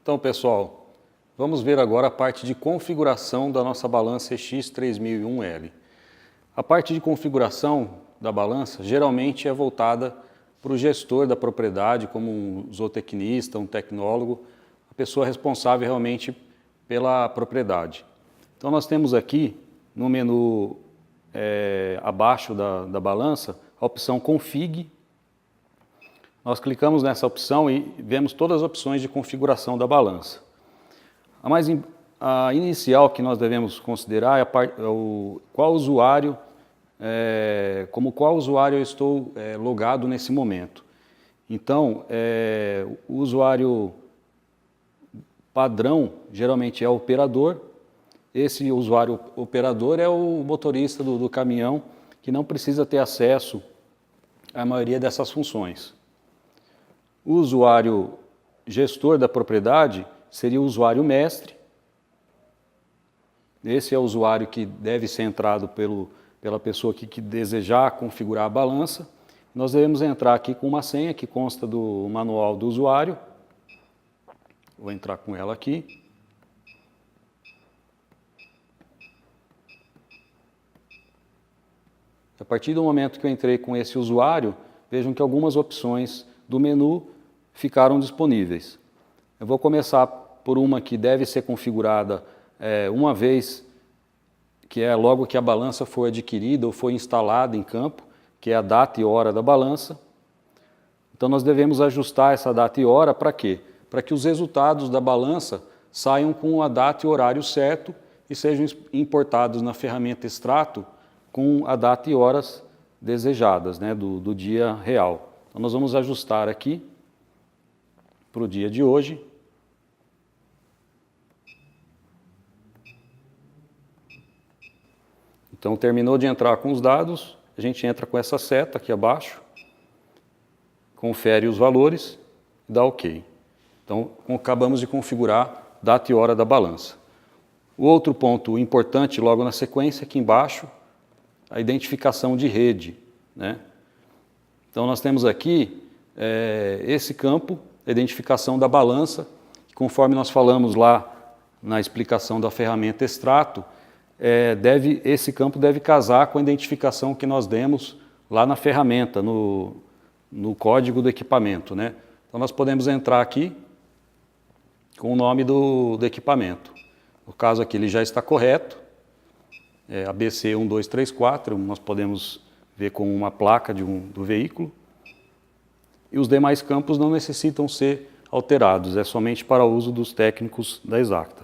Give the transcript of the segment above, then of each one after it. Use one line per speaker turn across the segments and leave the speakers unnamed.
Então, pessoal, vamos ver agora a parte de configuração da nossa balança EX3001L. A parte de configuração da balança geralmente é voltada para o gestor da propriedade, como um zootecnista, um tecnólogo, a pessoa responsável realmente pela propriedade. Então, nós temos aqui no menu abaixo da balança a opção Config. Nós clicamos nessa opção e vemos todas as opções de configuração da balança. A inicial que nós devemos considerar é qual usuário eu estou logado nesse momento. Então, o usuário padrão geralmente é o operador. Esse usuário operador é o motorista do caminhão, que não precisa ter acesso à maioria dessas funções. O usuário gestor da propriedade seria o usuário mestre. Esse é o usuário que deve ser entrado pela pessoa que desejar configurar a balança. Nós devemos entrar aqui com uma senha que consta do manual do usuário. Vou entrar com ela aqui. A partir do momento que eu entrei com esse usuário, vejam que algumas opções do menu ficaram disponíveis. Eu vou começar por uma que deve ser configurada uma vez, que é logo que a balança for adquirida ou foi instalada em campo, que é a data e hora da balança. Então nós devemos ajustar essa data e hora para quê? Para que os resultados da balança saiam com a data e horário certo e sejam importados na ferramenta Extrato com a data e horas desejadas, né, do dia real. Então nós vamos ajustar aqui para o dia de hoje. Então terminou de entrar com os dados, a gente entra com essa seta aqui abaixo, confere os valores e dá OK. Então acabamos de configurar data e hora da balança. O outro ponto importante logo na sequência, aqui embaixo, a identificação de rede, né? Então nós temos aqui esse campo, a identificação da balança, que conforme nós falamos lá na explicação da ferramenta Extrato, esse campo deve casar com a identificação que nós demos lá na ferramenta, no código do equipamento, né? Então nós podemos entrar aqui com o nome do equipamento. No caso aqui ele já está correto. ABC 1234, nós podemos ver com uma placa do veículo. E os demais campos não necessitam ser alterados, é somente para o uso dos técnicos da Exacta.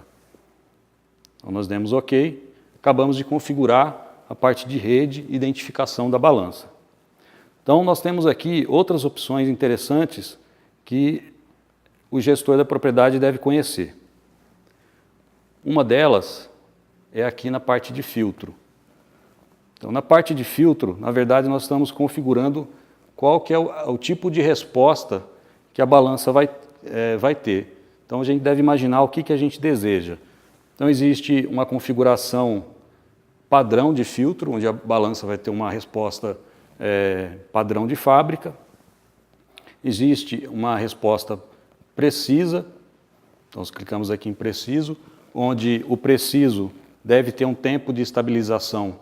Então nós demos OK, acabamos de configurar a parte de rede e identificação da balança. Então nós temos aqui outras opções interessantes que o gestor da propriedade deve conhecer. Uma delas é aqui na parte de filtro. Então, na parte de filtro, na verdade, nós estamos configurando qual que é o tipo de resposta que a balança vai ter. Então, a gente deve imaginar o que a gente deseja. Então, existe uma configuração padrão de filtro, onde a balança vai ter uma resposta padrão de fábrica. Existe uma resposta precisa. Então, nós clicamos aqui em preciso, onde o preciso deve ter um tempo de estabilização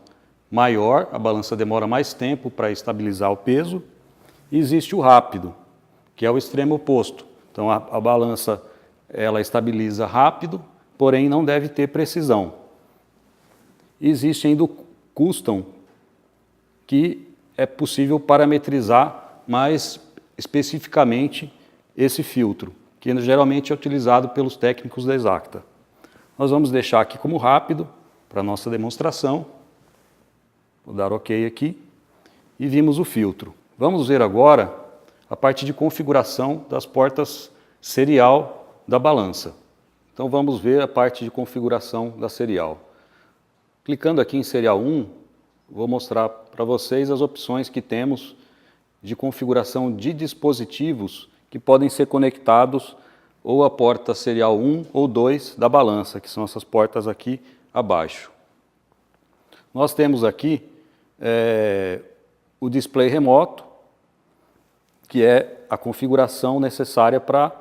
maior, a balança demora mais tempo para estabilizar o peso. E existe o rápido, que é o extremo oposto. Então a balança ela estabiliza rápido, porém não deve ter precisão. E existe ainda o custom, que é possível parametrizar mais especificamente esse filtro, que geralmente é utilizado pelos técnicos da Exacta. Nós vamos deixar aqui como rápido, para a nossa demonstração. Vou dar OK aqui. E vimos o filtro. Vamos ver agora a parte de configuração das portas serial da balança. Então vamos ver a parte de configuração da serial. Clicando aqui em serial 1, vou mostrar para vocês as opções que temos de configuração de dispositivos que podem ser conectados ou a porta serial 1 ou 2 da balança, que são essas portas aqui abaixo. Nós temos aqui o display remoto, que é a configuração necessária para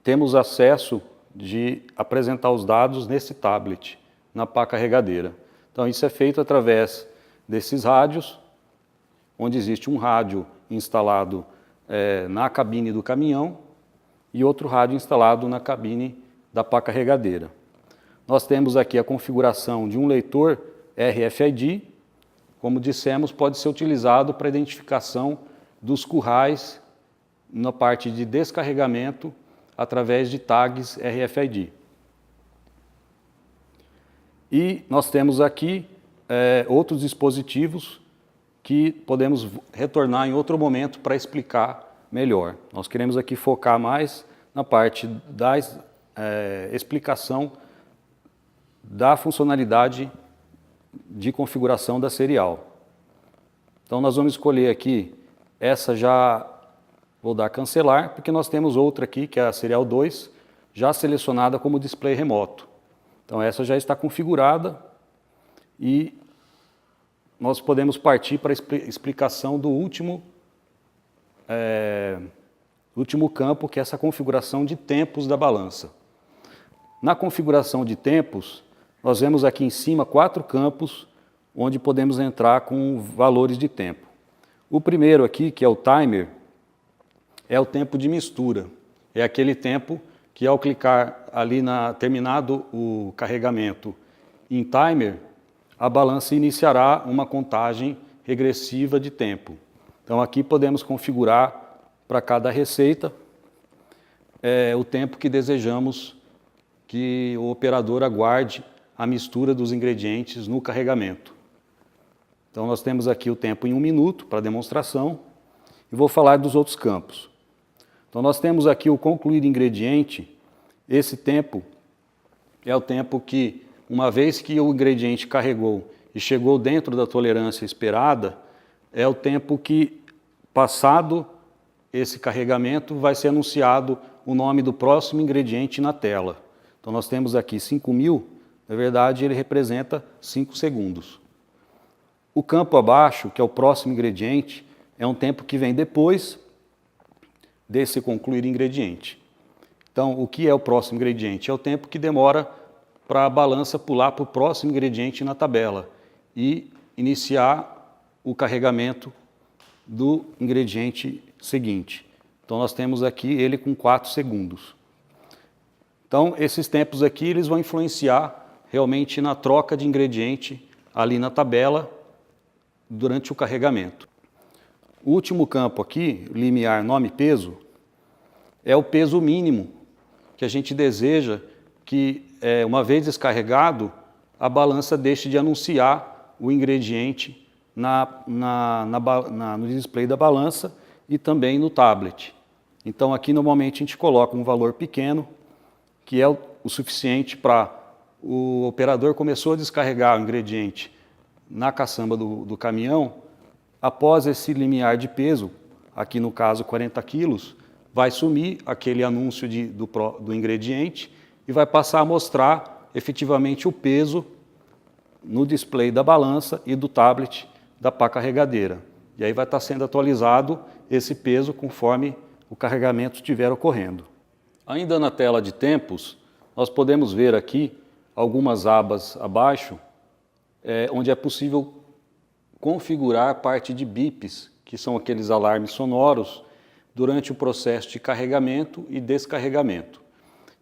temos acesso de apresentar os dados nesse tablet, na pá carregadeira. Então isso é feito através desses rádios, onde existe um rádio instalado na cabine do caminhão e outro rádio instalado na cabine da pá carregadeira. Nós temos aqui a configuração de um leitor RFID, como dissemos, pode ser utilizado para identificação dos currais na parte de descarregamento através de tags RFID. E nós temos aqui outros dispositivos que podemos retornar em outro momento para explicar melhor. Nós queremos aqui focar mais na parte da explicação da funcionalidade de configuração da serial. Então nós vamos escolher aqui, essa já vou dar cancelar, porque nós temos outra aqui, que é a serial 2, já selecionada como display remoto. Então essa já está configurada e nós podemos partir para a explicação do último campo, que é essa configuração de tempos da balança. Na configuração de tempos, nós vemos aqui em cima 4 campos onde podemos entrar com valores de tempo. O primeiro aqui, que é o timer, é o tempo de mistura. É aquele tempo que ao clicar ali terminado o carregamento em timer, a balança iniciará uma contagem regressiva de tempo. Então aqui podemos configurar para cada receita o tempo que desejamos que o operador aguarde a mistura dos ingredientes no carregamento. Então nós temos aqui o tempo em 1 minuto para demonstração e vou falar dos outros campos. Então nós temos aqui o concluir ingrediente. Esse tempo é o tempo que, uma vez que o ingrediente carregou e chegou dentro da tolerância esperada, é o tempo que, passado esse carregamento, vai ser anunciado o nome do próximo ingrediente na tela. Então nós temos aqui 5.000, na verdade ele representa 5 segundos. O campo abaixo, que é o próximo ingrediente, é um tempo que vem depois desse concluir ingrediente. Então, o que é o próximo ingrediente? É o tempo que demora para a balança pular para o próximo ingrediente na tabela e iniciar o carregamento do ingrediente seguinte. Então, nós temos aqui ele com 4 segundos. Então, esses tempos aqui eles vão influenciar realmente na troca de ingrediente ali na tabela durante o carregamento. O último campo aqui, limiar nome peso, é o peso mínimo que a gente deseja que, uma vez descarregado, a balança deixe de anunciar o ingrediente no display da balança e também no tablet. Então aqui normalmente a gente coloca um valor pequeno, que é o suficiente para o operador começou a descarregar o ingrediente na caçamba do caminhão. Após esse limiar de peso, aqui no caso 40 quilos, vai sumir aquele anúncio do ingrediente e vai passar a mostrar efetivamente o peso no display da balança e do tablet da pá carregadeira. E aí vai estar sendo atualizado esse peso conforme o carregamento estiver ocorrendo. Ainda na tela de tempos, nós podemos ver aqui algumas abas abaixo, onde é possível configurar a parte de bips, que são aqueles alarmes sonoros, durante o processo de carregamento e descarregamento.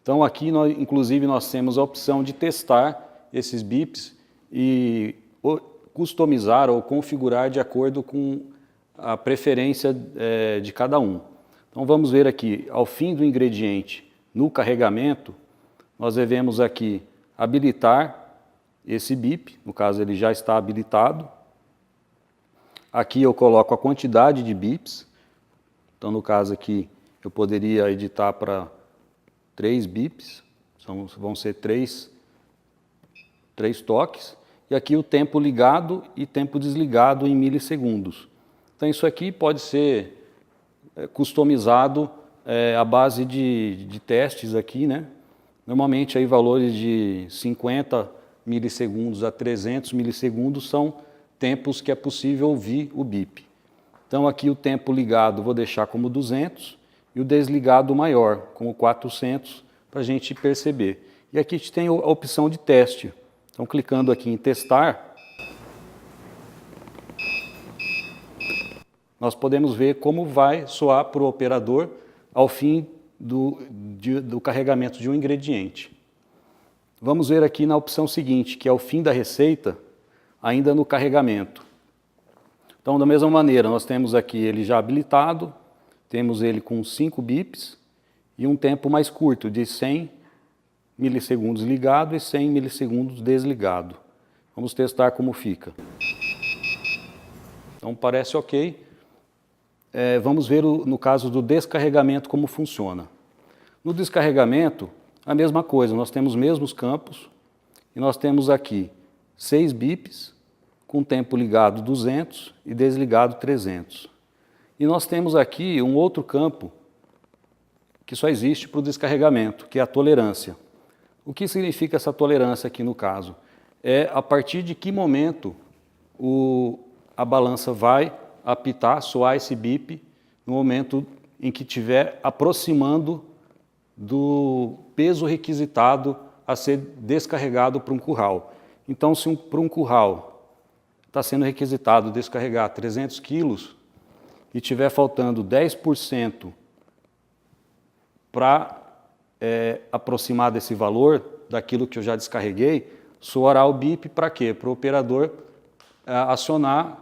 Então aqui, inclusive, nós temos a opção de testar esses bips e customizar ou configurar de acordo com a preferência de cada um. Então vamos ver aqui, ao fim do ingrediente no carregamento, nós devemos aqui habilitar esse bip, no caso ele já está habilitado. Aqui eu coloco a quantidade de bips, então no caso aqui eu poderia editar para 3 bips, vão ser 3 toques, e aqui o tempo ligado e tempo desligado em milissegundos. Então isso aqui pode ser customizado à base de testes aqui, né? Normalmente aí valores de 50 milissegundos a 300 milissegundos são tempos que é possível ouvir o bip. Então aqui o tempo ligado vou deixar como 200 e o desligado maior, como 400, para a gente perceber. E aqui a gente tem a opção de teste. Então, clicando aqui em testar, nós podemos ver como vai soar para o operador ao fim do carregamento de um ingrediente. Vamos ver aqui na opção seguinte, que é o fim da receita, ainda no carregamento. Então, da mesma maneira, nós temos aqui ele já habilitado, temos ele com 5 bips e um tempo mais curto, de 100 milissegundos ligado e 100 milissegundos desligado. Vamos testar como fica. Então, parece ok. Vamos ver no caso do descarregamento como funciona. No descarregamento, a mesma coisa, nós temos os mesmos campos e nós temos aqui 6 bips com tempo ligado 200 e desligado 300. E nós temos aqui um outro campo que só existe para o descarregamento, que é a tolerância. O que significa essa tolerância aqui no caso? É a partir de que momento a balança vai apitar, soar esse bip, no momento em que estiver aproximando do peso requisitado a ser descarregado para um curral. Então, se para um curral está sendo requisitado descarregar 300 quilos e estiver faltando 10% para aproximar desse valor, daquilo que eu já descarreguei, soará o bip para quê? Para o operador acionar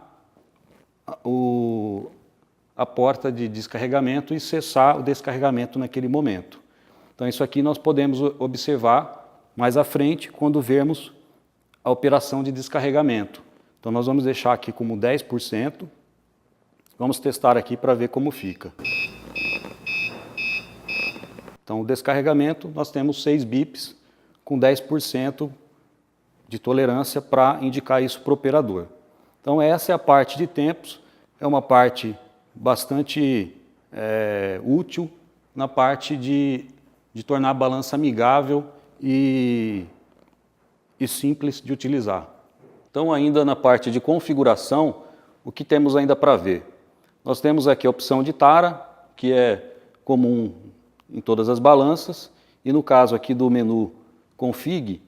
a porta de descarregamento e cessar o descarregamento naquele momento. Então, isso aqui nós podemos observar mais à frente quando vermos a operação de descarregamento. Então, nós vamos deixar aqui como 10%. Vamos testar aqui para ver como fica. Então, o descarregamento, nós temos 6 bips com 10% de tolerância para indicar isso para o operador. Então, essa é a parte de tempos, é uma parte bastante útil na parte de tornar a balança amigável e simples de utilizar. Então, ainda na parte de configuração, o que temos ainda para ver? Nós temos aqui a opção de tara, que é comum em todas as balanças, e no caso aqui do menu Config,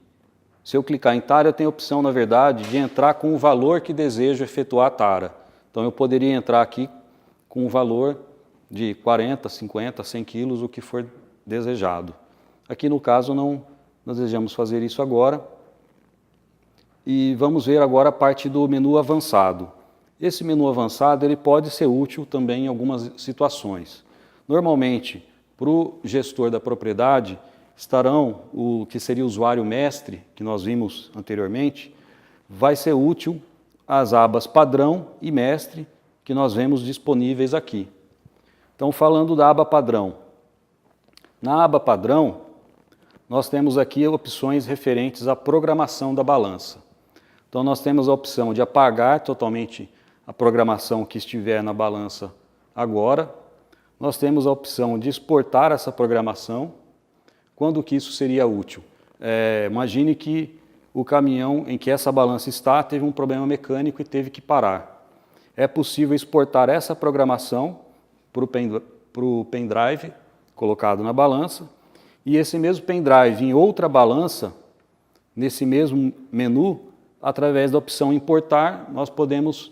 se eu clicar em tara, eu tenho a opção, na verdade, de entrar com o valor que desejo efetuar a tara. Então, eu poderia entrar aqui com um valor de 40, 50, 100 quilos, o que for desejado. Aqui, no caso, não desejamos fazer isso agora. E vamos ver agora a parte do menu avançado. Esse menu avançado ele pode ser útil também em algumas situações. Normalmente, para o gestor da propriedade, estarão o que seria o usuário mestre, que nós vimos anteriormente, vai ser útil as abas padrão e mestre, que nós vemos disponíveis aqui. Então, falando da aba padrão. Na aba padrão, nós temos aqui opções referentes à programação da balança. Então, nós temos a opção de apagar totalmente a programação que estiver na balança agora. Nós temos a opção de exportar essa programação. Quando que isso seria útil? Imagine que o caminhão em que essa balança está teve um problema mecânico e teve que parar. É possível exportar essa programação para o pendrive colocado na balança e esse mesmo pendrive em outra balança, nesse mesmo menu, através da opção importar, nós podemos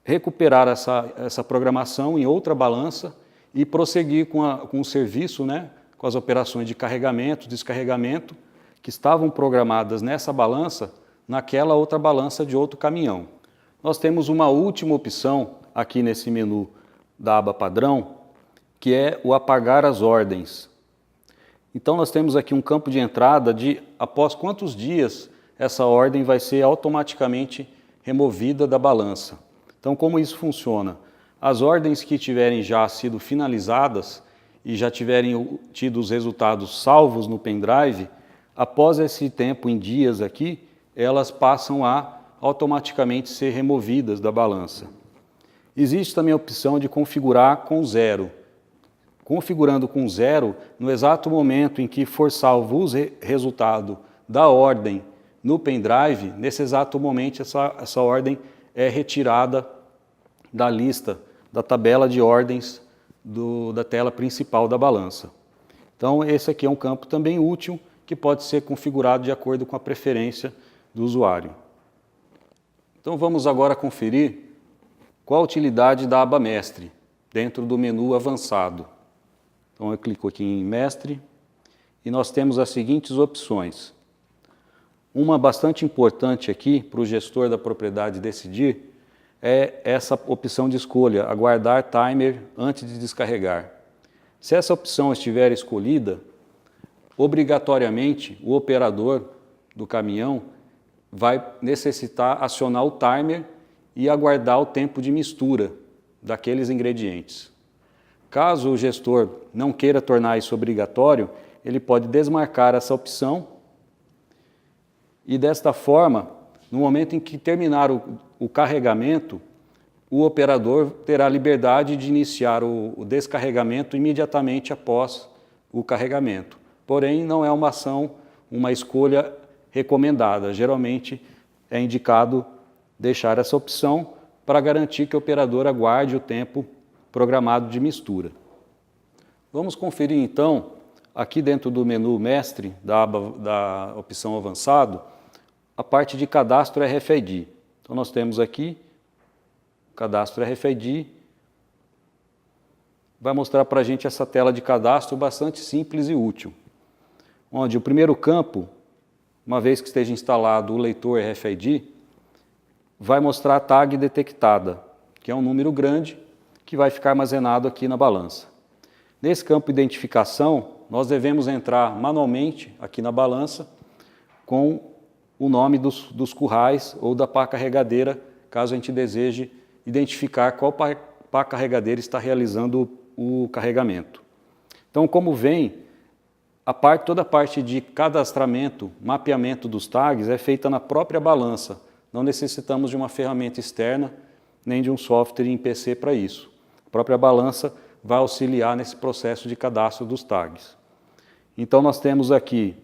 recuperar essa programação em outra balança e prosseguir com o serviço, né, com as operações de carregamento, descarregamento, que estavam programadas nessa balança, naquela outra balança de outro caminhão. Nós temos uma última opção aqui nesse menu da aba padrão, que é o apagar as ordens. Então nós temos aqui um campo de entrada de após quantos dias essa ordem vai ser automaticamente removida da balança. Então, como isso funciona? As ordens que tiverem já sido finalizadas e já tiverem tido os resultados salvos no pendrive, após esse tempo em dias aqui, elas passam a automaticamente ser removidas da balança. Existe também a opção de configurar com 0. Configurando com 0, no exato momento em que for salvo o resultado da ordem no pendrive, nesse exato momento essa ordem é retirada da lista, da tabela de ordens da tela principal da balança. Então, esse aqui é um campo também útil, que pode ser configurado de acordo com a preferência do usuário. Então, vamos agora conferir qual a utilidade da aba Mestre, dentro do menu Avançado. Então, eu clico aqui em Mestre, e nós temos as seguintes opções. Uma bastante importante aqui, para o gestor da propriedade decidir, é essa opção de escolha, aguardar timer antes de descarregar. Se essa opção estiver escolhida, obrigatoriamente o operador do caminhão vai necessitar acionar o timer e aguardar o tempo de mistura daqueles ingredientes. Caso o gestor não queira tornar isso obrigatório, ele pode desmarcar essa opção e, desta forma, no momento em que terminar o carregamento, o operador terá liberdade de iniciar o descarregamento imediatamente após o carregamento. Porém, não é uma ação, uma escolha recomendada. Geralmente é indicado deixar essa opção para garantir que o operador aguarde o tempo programado de mistura. Vamos conferir então, aqui dentro do menu Mestre, da opção Avançado, a parte de Cadastro RFID. Então nós temos aqui Cadastro RFID, vai mostrar para a gente essa tela de cadastro bastante simples e útil, onde o primeiro campo, uma vez que esteja instalado o leitor RFID, vai mostrar a tag detectada, que é um número grande que vai ficar armazenado aqui na balança. Nesse campo identificação, nós devemos entrar manualmente aqui na balança com o nome dos currais ou da pá carregadeira, caso a gente deseje identificar qual pá carregadeira está realizando o carregamento. Então, como vem, toda a parte de cadastramento, mapeamento dos tags é feita na própria balança. Não necessitamos de uma ferramenta externa, nem de um software em PC para isso. A própria balança vai auxiliar nesse processo de cadastro dos tags. Então, nós temos aqui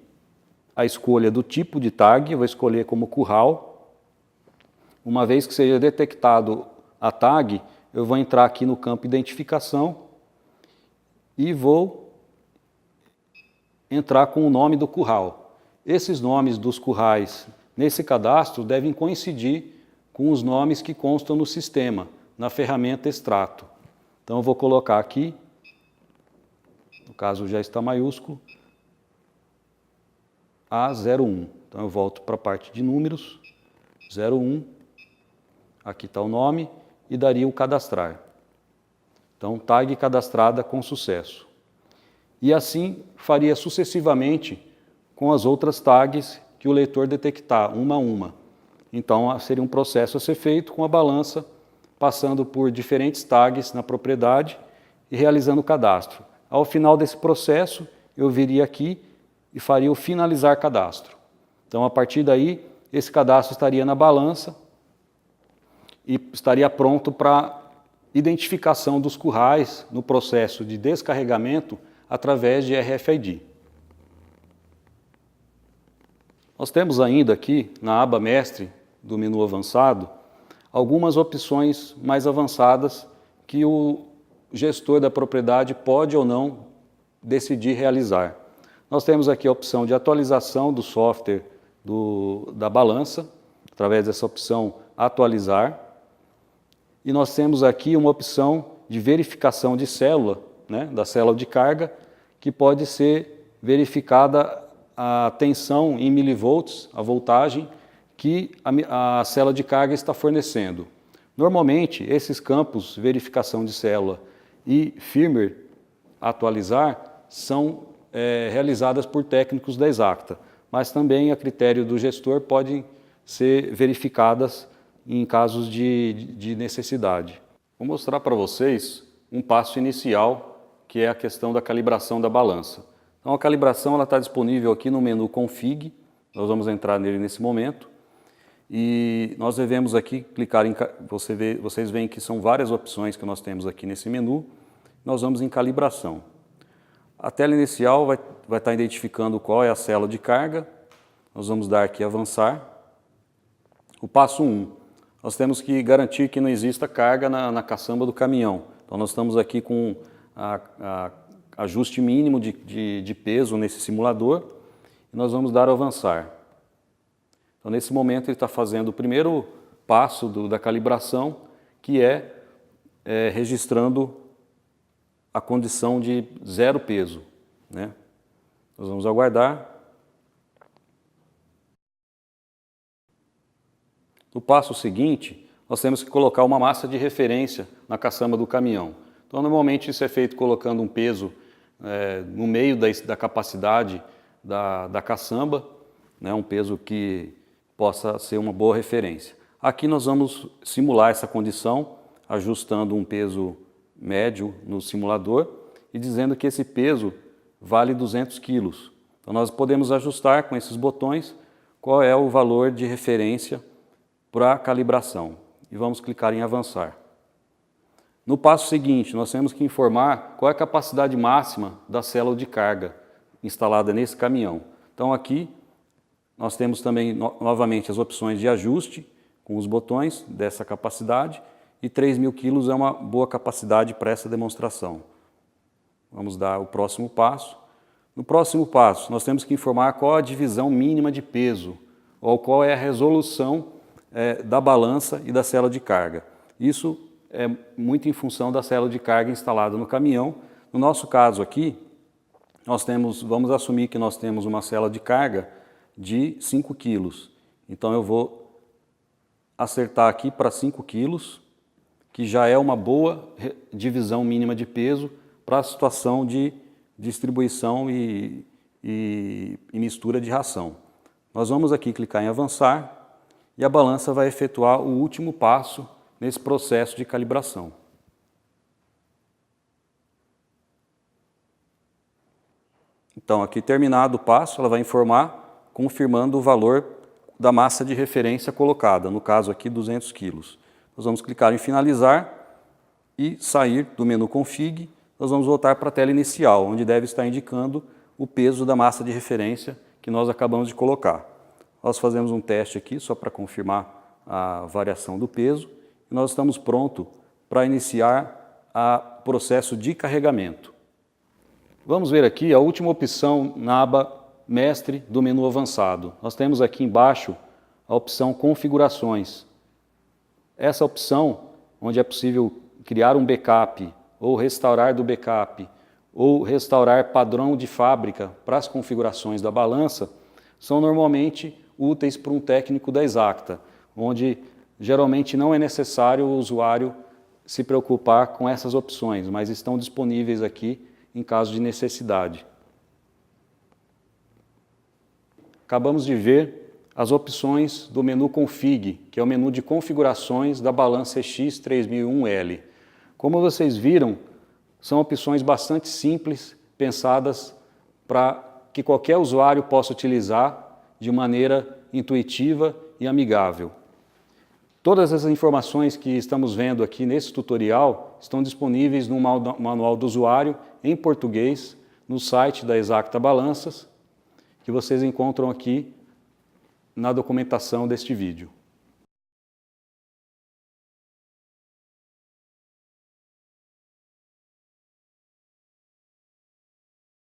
a escolha do tipo de tag, eu vou escolher como curral. Uma vez que seja detectado a tag, eu vou entrar aqui no campo Identificação e vou entrar com o nome do curral. Esses nomes dos currais nesse cadastro devem coincidir com os nomes que constam no sistema, na ferramenta Extrato. Então eu vou colocar aqui, no caso já está maiúsculo, A01. Então eu volto para a parte de números, 01, aqui está o nome, e daria o cadastrar. Então, tag cadastrada com sucesso. E assim faria sucessivamente com as outras tags que o leitor detectar, uma a uma. Então, seria um processo a ser feito com a balança, passando por diferentes tags na propriedade e realizando o cadastro. Ao final desse processo, eu viria aqui e faria o finalizar cadastro. Então, a partir daí, esse cadastro estaria na balança e estaria pronto para identificação dos currais no processo de descarregamento através de RFID. Nós temos ainda aqui, na aba Mestre do menu Avançado, algumas opções mais avançadas que o gestor da propriedade pode ou não decidir realizar. Nós temos aqui a opção de atualização do software da balança, através dessa opção Atualizar. E nós temos aqui uma opção de verificação de célula, né, da célula de carga, que pode ser verificada a tensão em milivolts, a voltagem, que a célula de carga está fornecendo. Normalmente, esses campos, verificação de célula e firmware, atualizar, são realizadas por técnicos da Exacta, mas também, a critério do gestor, podem ser verificadas em casos de necessidade. Vou mostrar para vocês um passo inicial, que é a questão da calibração da balança. Então, a calibração está disponível aqui no menu Config, nós vamos entrar nele nesse momento, e nós devemos aqui clicar em... Vocês veem que são várias opções que nós temos aqui nesse menu, nós vamos em Calibração. A tela inicial vai estar identificando qual é a célula de carga, nós vamos dar aqui Avançar. O passo 1. Nós temos que garantir que não exista carga na caçamba do caminhão. Então, nós estamos aqui com ajuste mínimo de peso nesse simulador e nós vamos dar avançar. Então, nesse momento, ele está fazendo o primeiro passo da calibração, que é registrando a condição de 0 peso, né? Nós vamos aguardar. No passo seguinte, nós temos que colocar uma massa de referência na caçamba do caminhão. Então, normalmente isso é feito colocando um peso no meio da capacidade da caçamba, né, um peso que possa ser uma boa referência. Aqui nós vamos simular essa condição, ajustando um peso médio no simulador e dizendo que esse peso vale 200 quilos. Então, nós podemos ajustar com esses botões qual é o valor de referência para a calibração. E vamos clicar em avançar. No passo seguinte, nós temos que informar qual é a capacidade máxima da célula de carga instalada nesse caminhão. Então, aqui nós temos também novamente as opções de ajuste com os botões dessa capacidade e 3.000 quilos é uma boa capacidade para essa demonstração. Vamos dar o próximo passo. No próximo passo, nós temos que informar qual a divisão mínima de peso ou qual é a resolução da balança e da célula de carga. Isso é muito em função da célula de carga instalada no caminhão. No nosso caso aqui, vamos assumir que nós temos uma célula de carga de 5 quilos. Então eu vou acertar aqui para 5 quilos, que já é uma boa divisão mínima de peso para a situação de distribuição e mistura de ração. Nós vamos aqui clicar em avançar e a balança vai efetuar o último passo nesse processo de calibração. Então, aqui terminado o passo, ela vai informar, confirmando o valor da massa de referência colocada, no caso aqui 200 quilos. Nós vamos clicar em finalizar e sair do menu Config. Nós vamos voltar para a tela inicial, onde deve estar indicando o peso da massa de referência que nós acabamos de colocar. Nós fazemos um teste aqui, só para confirmar a variação do peso, e nós estamos prontos para iniciar o processo de carregamento. Vamos ver aqui a última opção na aba Mestre do menu avançado. Nós temos aqui embaixo a opção Configurações. Essa opção, onde é possível criar um backup, ou restaurar do backup, ou restaurar padrão de fábrica para as configurações da balança, são normalmente úteis para um técnico da Exacta, onde geralmente não é necessário o usuário se preocupar com essas opções, mas estão disponíveis aqui em caso de necessidade. Acabamos de ver as opções do menu Config, que é o menu de configurações da balança EX3001L. Como vocês viram, são opções bastante simples, pensadas para que qualquer usuário possa utilizar de maneira intuitiva e amigável. Todas as informações que estamos vendo aqui nesse tutorial estão disponíveis no manual do usuário em português no site da Exacta Balanças, que vocês encontram aqui na documentação deste vídeo.